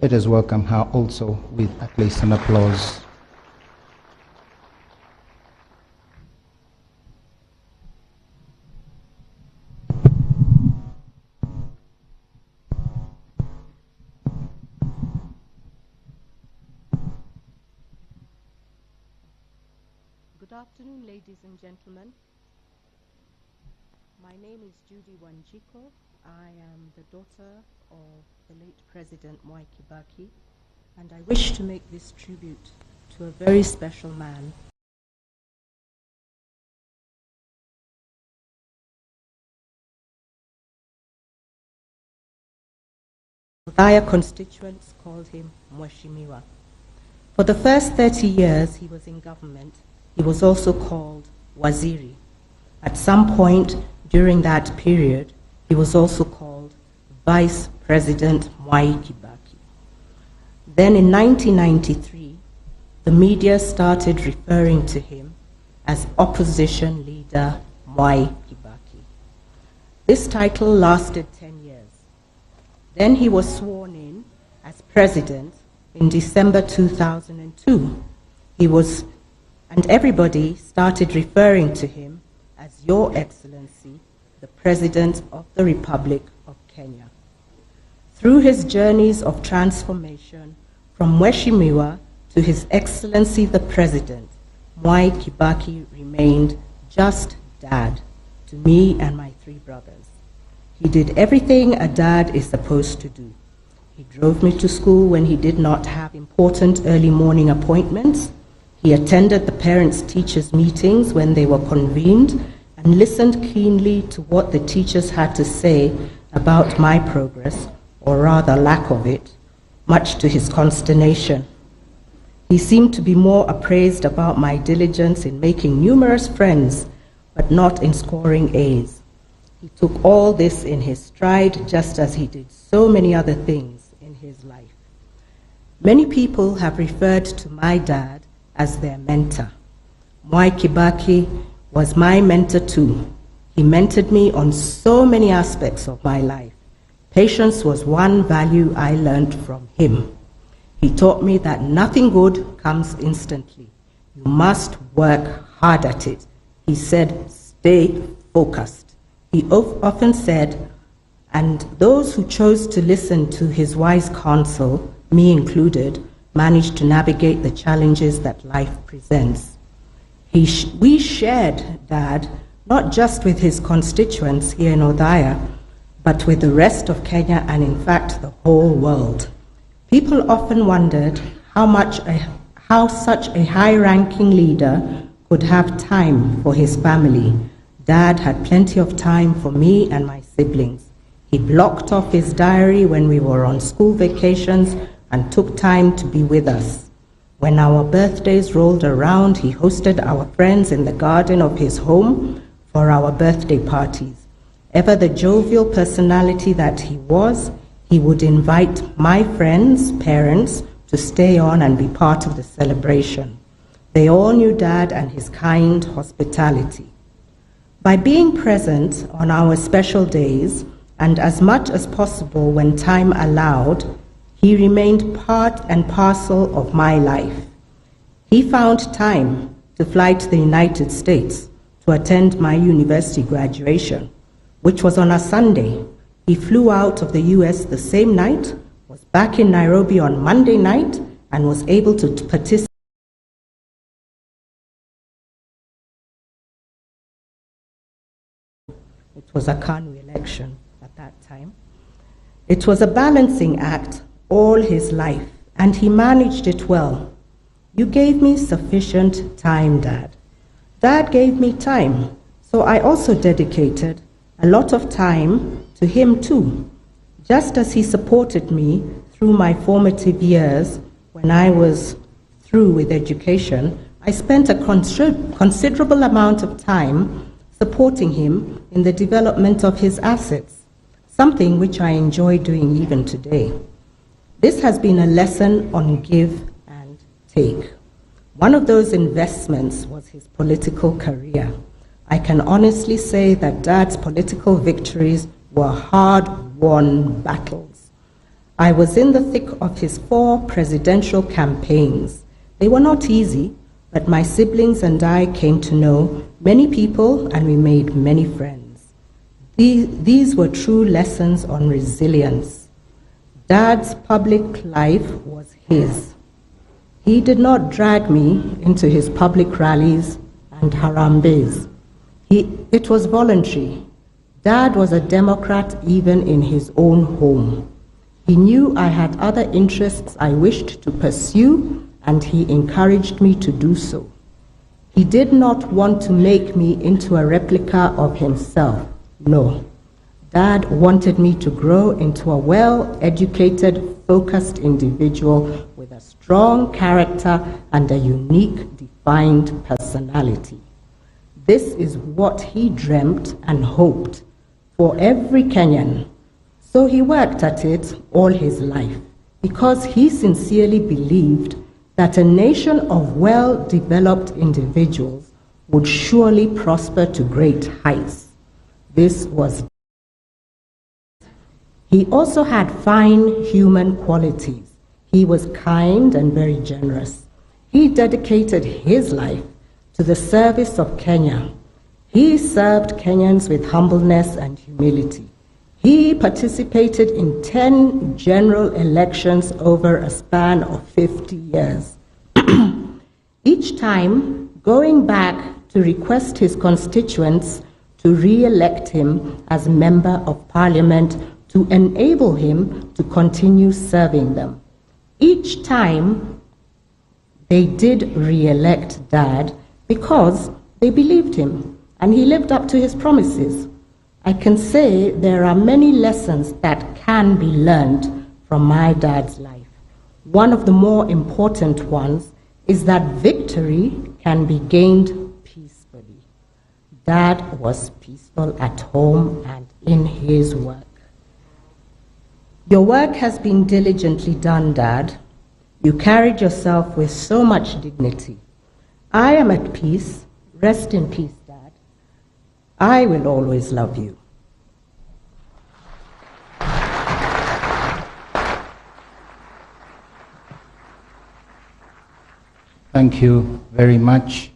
Let us welcome her also with at least an applause. Good afternoon, ladies and gentlemen. My name is Judy Wanjiko. I am the daughter of the late President Mwai Kibaki, and I wish to make this tribute to a very special man. Othaya constituents called him Mheshimiwa. For the first 30 years he was in government, he was also called Waziri. At some point during that period, he was also called Vice President Mwai Kibaki. Then in 1993, the media started referring to him as Opposition Leader Mwai Kibaki. This title lasted 10 years. Then he was sworn in as President in December 2002. And everybody started referring to him as Your Excellency, the President of the Republic of Kenya. Through his journeys of transformation from Mheshimiwa to His Excellency the President, Mwai Kibaki remained just dad to me and my 3 brothers. He did everything a dad is supposed to do. He drove me to school when he did not have important early morning appointments. He attended the parents-teachers meetings when they were convened and listened keenly to what the teachers had to say about my progress, or rather lack of it, much to his consternation. He seemed to be more appraised about my diligence in making numerous friends, but not in scoring A's. He took all this in his stride, just as he did so many other things in his life. Many people have referred to my dad as their mentor. Mwai Kibaki was my mentor too. He mentored me on so many aspects of my life. Patience was one value I learned from him. He taught me that nothing good comes instantly. You must work hard at it. He said, stay focused. He often said, and those who chose to listen to his wise counsel, me included, managed to navigate the challenges that life presents. We shared Dad, not just with his constituents here in Othaya, but with the rest of Kenya and in fact the whole world. People often wondered how such a high-ranking leader could have time for his family. Dad had plenty of time for me and my siblings. He blocked off his diary when we were on school vacations and took time to be with us. When our birthdays rolled around, he hosted our friends in the garden of his home for our birthday parties. Ever the jovial personality that he was, he would invite my friends' parents to stay on and be part of the celebration. They all knew Dad and his kind hospitality. By being present on our special days, and as much as possible when time allowed, he remained part and parcel of my life. He found time to fly to the United States to attend my university graduation, which was on a Sunday. He flew out of the US the same night, was back in Nairobi on Monday night, and was able to participate. It was a KANU election at that time. It was a balancing act all his life, and he managed it well. You gave me sufficient time, Dad. Dad gave me time, so I also dedicated a lot of time to him too, just as he supported me through my formative years. When I was through with education, I spent a considerable amount of time supporting him in the development of his assets, something which I enjoy doing even today. This has been a lesson on give and take. One of those investments was his political career. I can honestly say that Dad's political victories were hard-won battles. I was in the thick of his 4 presidential campaigns. They were not easy, but my siblings and I came to know many people and we made many friends. These were true lessons on resilience. Dad's public life was his. He did not drag me into his public rallies and harambes. It was voluntary. Dad was a Democrat even in his own home. He knew I had other interests I wished to pursue, and he encouraged me to do so. He did not want to make me into a replica of himself. No. Dad wanted me to grow into a well-educated, focused individual with a strong character and a unique, defined personality. This is what he dreamt and hoped for every Kenyan. So he worked at it all his life because he sincerely believed that a nation of well-developed individuals would surely prosper to great heights. This was. He also had fine human qualities. He was kind and very generous. He dedicated his life to the service of Kenya. He served Kenyans with humbleness and humility. He participated in 10 general elections over a span of 50 years. Each time going back to request his constituents to re-elect him as Member of Parliament to enable him to continue serving them. Each time they did re-elect Dad because they believed him and he lived up to his promises. I can say there are many lessons that can be learned from my dad's life. One of the more important ones is that victory can be gained peacefully. Dad was peaceful at home and in his work. Your work has been diligently done, Dad. You carried yourself with so much dignity. I am at peace. Rest in peace, Dad. I will always love you. Thank you very much.